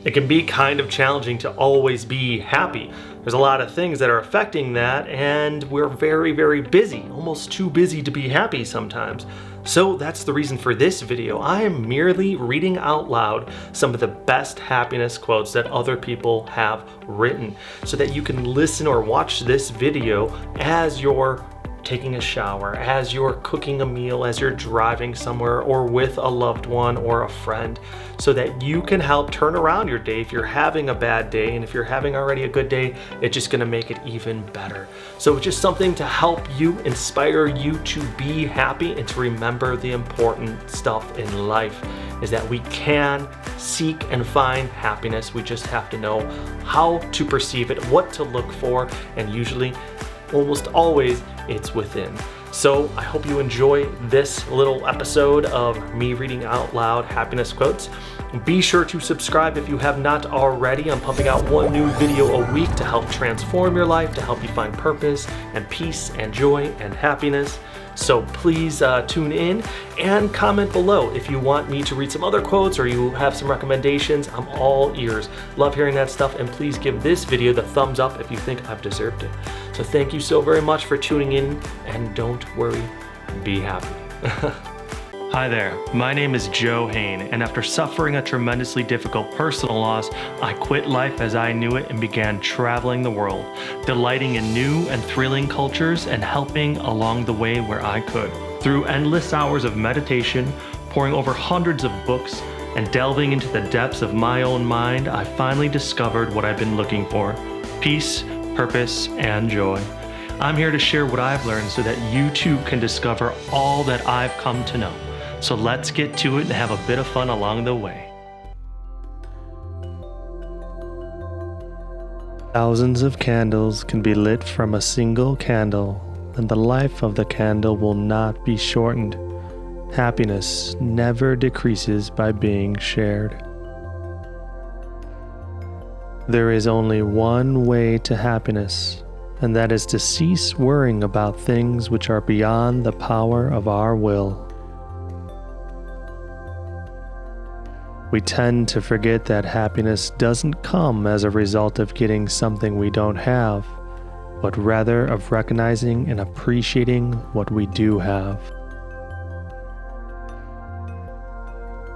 It can be kind of challenging to always be happy. There's a lot of things that are affecting that, and we're very, very busy, almost too busy to be happy sometimes. So that's the reason for this video. I am merely reading out loud some of the best happiness quotes that other people have written, so that you can listen or watch this video as you're taking a shower, as you're cooking a meal, as you're driving somewhere, or with a loved one or a friend, so that you can help turn around your day if you're having a bad day. And if you're having already a good day, it's just gonna make it even better. So it's just something to help you, inspire you to be happy and to remember the important stuff in life is that we can seek and find happiness. We just have to know how to perceive it, what to look for, and usually, almost always, it's within. So I hope you enjoy this little episode of me reading out loud happiness quotes. Be sure to subscribe if you have not already. I'm pumping out one new video a week to help transform your life, to help you find purpose and peace and joy and happiness. So please tune in and comment below if you want me to read some other quotes or you have some recommendations. I'm all ears. Love hearing that stuff, and please give this video the thumbs up if you think I've deserved it. So thank you so very much for tuning in, and don't worry, be happy. Hi there, my name is JhN, and after suffering a tremendously difficult personal loss, I quit life as I knew it and began traveling the world, delighting in new and thrilling cultures and helping along the way where I could. Through endless hours of meditation, poring over hundreds of books, and delving into the depths of my own mind, I finally discovered what I've been looking for: peace, purpose, and joy. I'm here to share what I've learned so that you too can discover all that I've come to know. So let's get to it and have a bit of fun along the way. Thousands of candles can be lit from a single candle, and the life of the candle will not be shortened. Happiness never decreases by being shared. There is only one way to happiness, and that is to cease worrying about things which are beyond the power of our will. We tend to forget that happiness doesn't come as a result of getting something we don't have, but rather of recognizing and appreciating what we do have.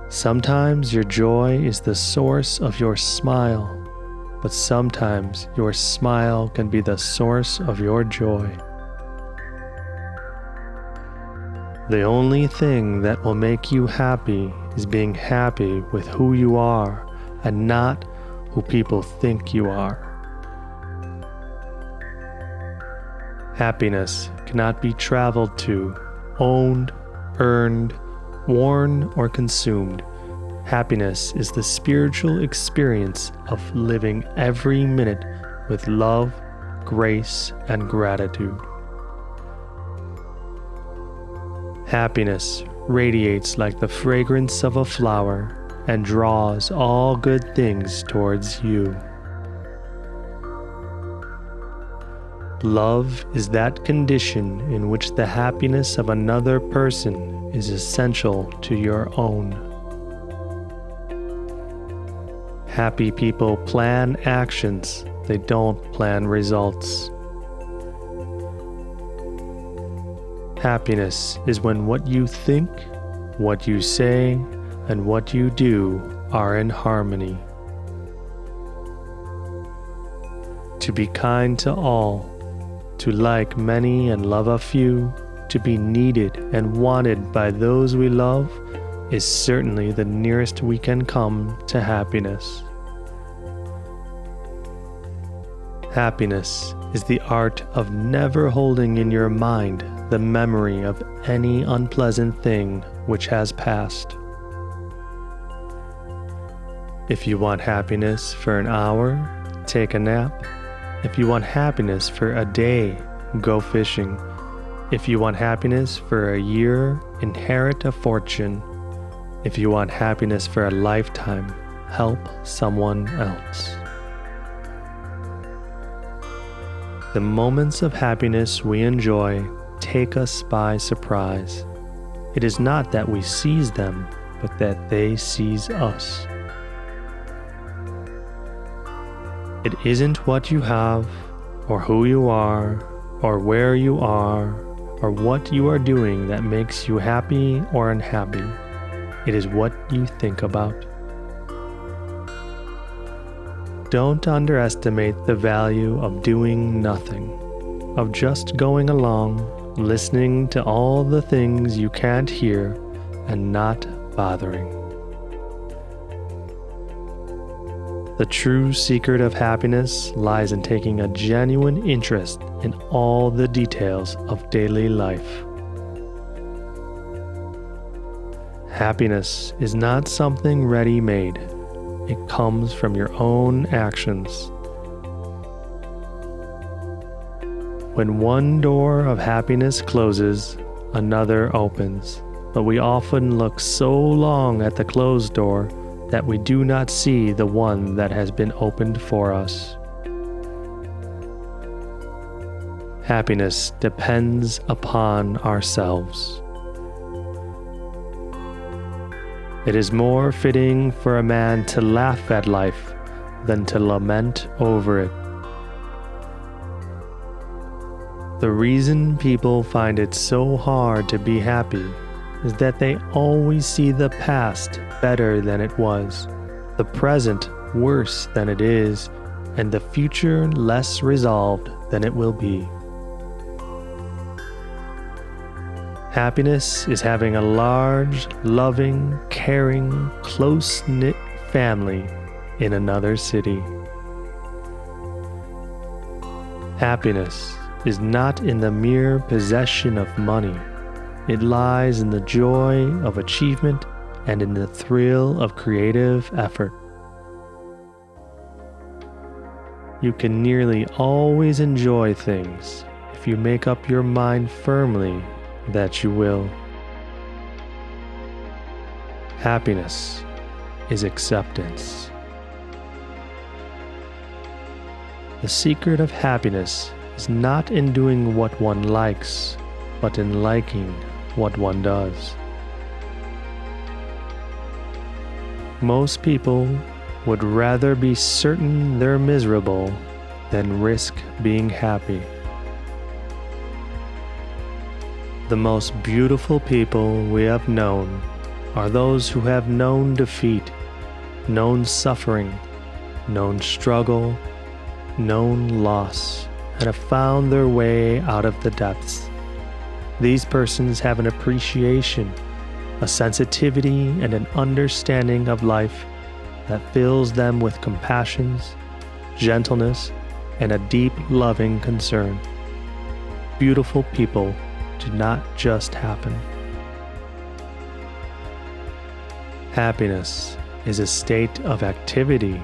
Sometimes your joy is the source of your smile, but sometimes your smile can be the source of your joy. The only thing that will make you happy is being happy with who you are and not who people think you are. Happiness cannot be traveled to, owned, earned, worn, or consumed. Happiness is the spiritual experience of living every minute with love, grace, and gratitude. Happiness radiates like the fragrance of a flower and draws all good things towards you. Love is that condition in which the happiness of another person is essential to your own. Happy people plan actions, they don't plan results. Happiness is when what you think, what you say, and what you do are in harmony. To be kind to all, to like many and love a few, to be needed and wanted by those we love, is certainly the nearest we can come to happiness. Happiness is the art of never holding in your mind the memory of any unpleasant thing which has passed. If you want happiness for an hour, take a nap. If you want happiness for a day, go fishing. If you want happiness for a year, inherit a fortune. If you want happiness for a lifetime, help someone else. The moments of happiness we enjoy take us by surprise. It is not that we seize them, but that they seize us. It isn't what you have, or who you are, or where you are, or what you are doing that makes you happy or unhappy. It is what you think about. Don't underestimate the value of doing nothing, of just going along, listening to all the things you can't hear, and not bothering. The true secret of happiness lies in taking a genuine interest in all the details of daily life. Happiness is not something ready-made. It comes from your own actions. When one door of happiness closes, another opens. But we often look so long at the closed door that we do not see the one that has been opened for us. Happiness depends upon ourselves. It is more fitting for a man to laugh at life than to lament over it. The reason people find it so hard to be happy is that they always see the past better than it was, the present worse than it is, and the future less resolved than it will be. Happiness is having a large, loving, caring, close-knit family in another city. Happiness is not in the mere possession of money. It lies in the joy of achievement and in the thrill of creative effort. You can nearly always enjoy things if you make up your mind firmly that you will. Happiness is acceptance. The secret of happiness is not in doing what one likes, but in liking what one does. Most people would rather be certain they're miserable than risk being happy. The most beautiful people we have known are those who have known defeat, known suffering, known struggle, known loss, and have found their way out of the depths. These persons have an appreciation, a sensitivity, and an understanding of life that fills them with compassions, gentleness, and a deep, loving concern. Beautiful people do not just happen. Happiness is a state of activity.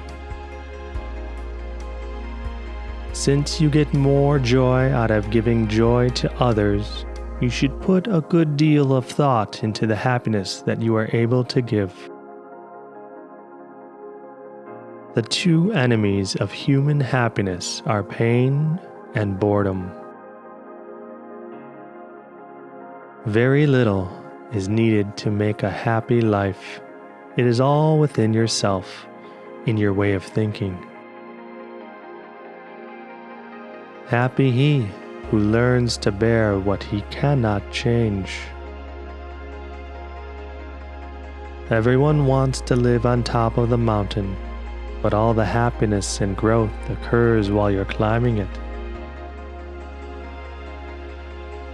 Since you get more joy out of giving joy to others, you should put a good deal of thought into the happiness that you are able to give. The two enemies of human happiness are pain and boredom. Very little is needed to make a happy life. It is all within yourself, in your way of thinking. Happy he who learns to bear what he cannot change. Everyone wants to live on top of the mountain, but all the happiness and growth occurs while you're climbing it.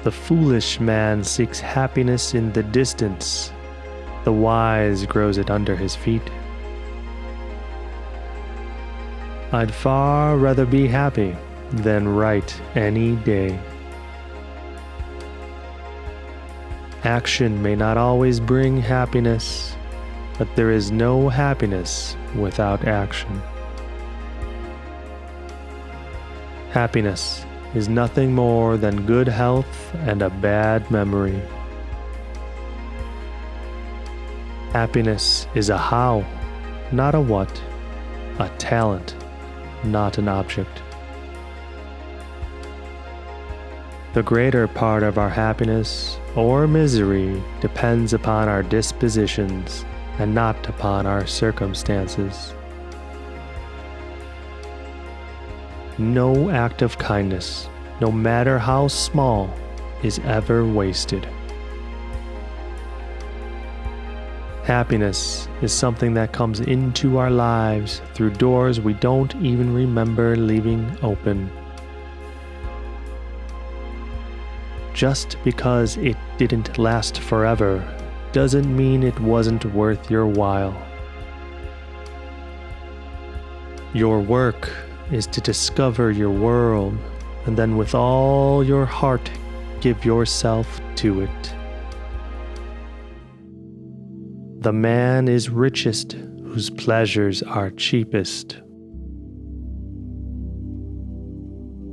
The foolish man seeks happiness in the distance. The wise grows it under his feet. I'd far rather be happy than right any day. Action may not always bring happiness, but there is no happiness without action. Happiness is nothing more than good health and a bad memory. Happiness is a how, not a what, a talent, not an object. The greater part of our happiness or misery depends upon our dispositions and not upon our circumstances. No act of kindness, no matter how small, is ever wasted. Happiness is something that comes into our lives through doors we don't even remember leaving open. Just because it didn't last forever doesn't mean it wasn't worth your while. Your work is to discover your world, and then with all your heart, give yourself to it. The man is richest whose pleasures are cheapest.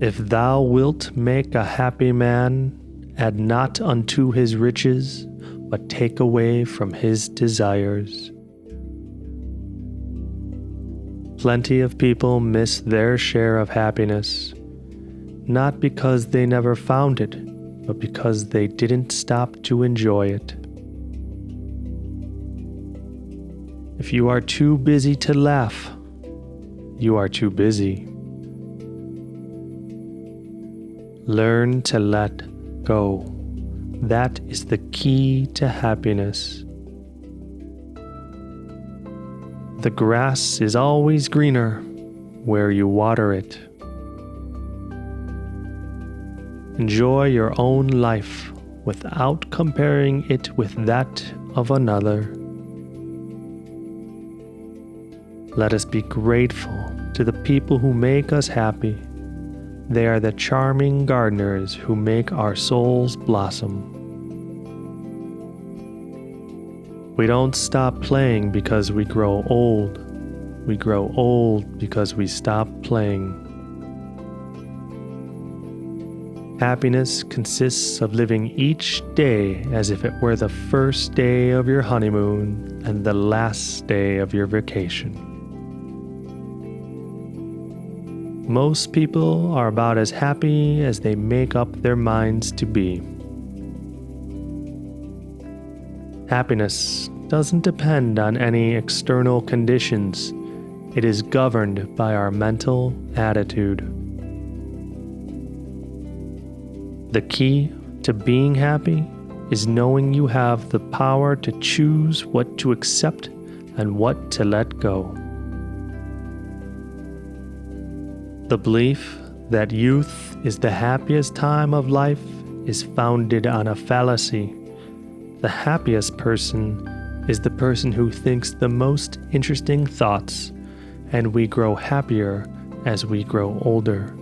If thou wilt make a happy man, add not unto his riches, but take away from his desires. Plenty of people miss their share of happiness, not because they never found it, but because they didn't stop to enjoy it. If you are too busy to laugh, you are too busy. Learn to let go. That is the key to happiness. The grass is always greener where you water it. Enjoy your own life without comparing it with that of another. Let us be grateful to the people who make us happy. They are the charming gardeners who make our souls blossom. We don't stop playing because we grow old. We grow old because we stop playing. Happiness consists of living each day as if it were the first day of your honeymoon and the last day of your vacation. Most people are about as happy as they make up their minds to be. Happiness doesn't depend on any external conditions. It is governed by our mental attitude. The key to being happy is knowing you have the power to choose what to accept and what to let go. The belief that youth is the happiest time of life is founded on a fallacy. The happiest person is the person who thinks the most interesting thoughts, and we grow happier as we grow older.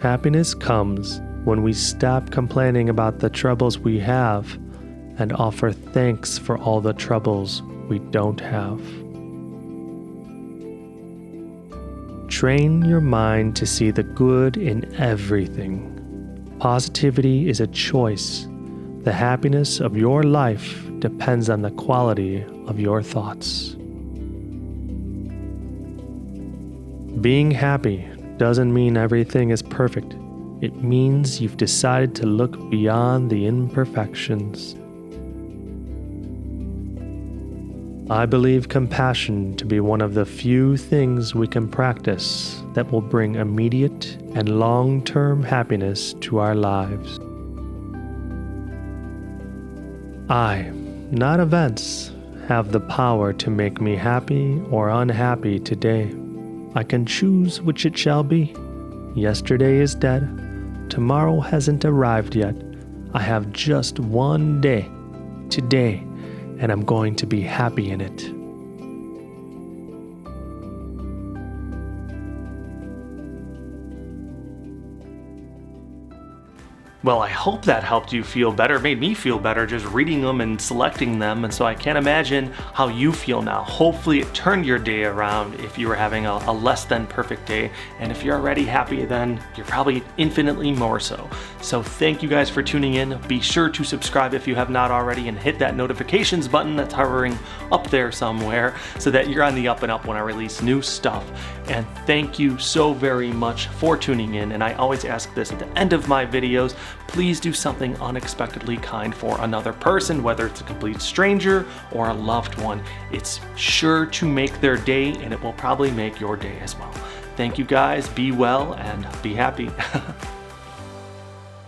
Happiness comes when we stop complaining about the troubles we have and offer thanks for all the troubles we don't have. Train your mind to see the good in everything. Positivity is a choice. The happiness of your life depends on the quality of your thoughts. Being happy doesn't mean everything is perfect. It means you've decided to look beyond the imperfections. I believe compassion to be one of the few things we can practice that will bring immediate and long-term happiness to our lives. I, not events, have the power to make me happy or unhappy today. I can choose which it shall be. Yesterday is dead. Tomorrow hasn't arrived yet. I have just one day, today, and I'm going to be happy in it. Well, I hope that helped you feel better, made me feel better just reading them and selecting them, and so I can't imagine how you feel now. Hopefully it turned your day around if you were having a less than perfect day, and if you're already happy, then you're probably infinitely more so. So thank you guys for tuning in. Be sure to subscribe if you have not already, and hit that notifications button that's hovering up there somewhere so that you're on the up and up when I release new stuff. And thank you so very much for tuning in. And I always ask this at the end of my videos: please do something unexpectedly kind for another person, whether it's a complete stranger or a loved one. It's sure to make their day, and it will probably make your day as well. Thank you guys, be well and be happy.